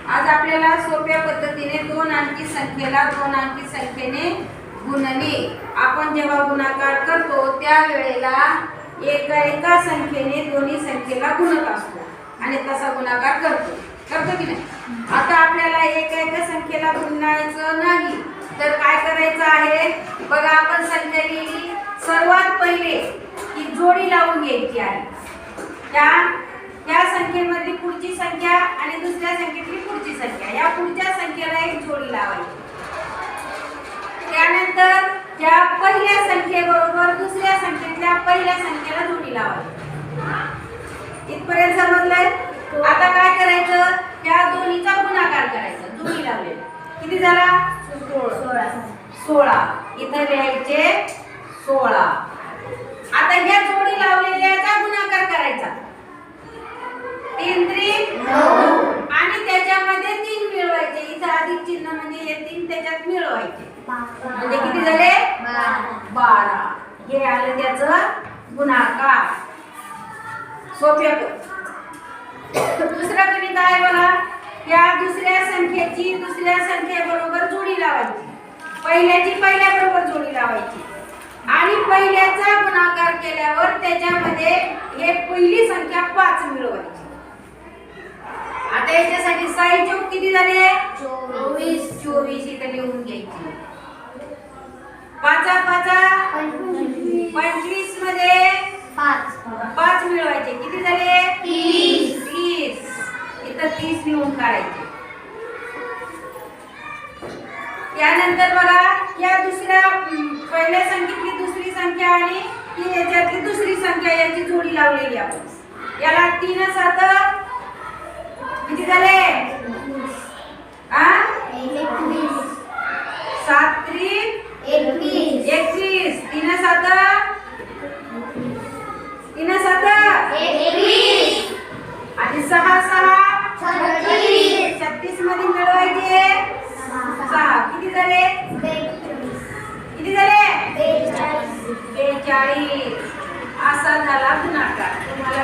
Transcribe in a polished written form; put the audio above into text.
आज आपल्याला सोप्या पद्धतीने दोन अंकी संख्येला दोन अंकी संख्येने गुणणे. आपण जेव्हा गुणाकार करतो त्यावेळेला एका संख्येने दोन्ही संख्येला गुणत असतो आणि तसा गुणाकार करतो की नाही. आता आपल्याला एका संख्येला गुणायचं नाही तर काय करायचं आहे बघा. आपण संख्या लिहिली, सर्वात पहिले ही जोडी लावून घ्यायची आहे. त्या संख्येमधली पुढची संख्या आणि दुसऱ्या संख्येतली पुढची संख्या, या पुढच्या संख्येला एक जोडी लावायची. त्यानंतर त्या पहिल्या संख्येबरोबर दुसऱ्या संख्येतल्या पहिल्या संख्येला जोडी लावायची. इथपर्यंत समजलंय. आता काय करायचं, त्या दोन्हीचा गुणाकार करायचा. जोडी लावलेला किती झाला? 16. इथं लिहायचे 16. आता ह्या जोडी लावलेल्याचा गुणाकार करायचा. 3 त्रिक 9 आणि त्याच्यामध्ये 3 मिळवायचे. इथं अधिक चिन्ह म्हणजे हे 3 त्याच्यात मिळवायचे म्हणजे किती झाले? 12. हे आलं त्याचं गुणाकार. सोप्या. दुसरा गणित आहे बघा. या दुसऱ्या संख्येची दुसऱ्या संख्येबरोबर जोडी लावायची. पहिल्याची पहिल्या बरोबर जोडी लावायची आणि पहिल्याचा गुणाकार केल्यावर त्याच्यामध्ये हे पहिली संख्या 5 मिळवायची. आता याच्यासाठी 6 चौक किती झाले? 24 इथे लिहून घ्यायची. 5 25 मध्ये 5 मिळवायचे. किती झाले? 30. इथं 30 लिहून काढायचे. त्यानंतर बघा, या दुसऱ्या पहिल्या संख्येतली दुसरी संख्या आणि ही याच्यातली दुसरी संख्या याची जोडी लावलेली आपण. याला 3 7 किती झाले? 7 त्रिक 21. 3 7 21 आणि 6 6 36 मध्ये मिळवायचे 6. किती झाले? 42. असा झाला गुणाकार. तुम्हाला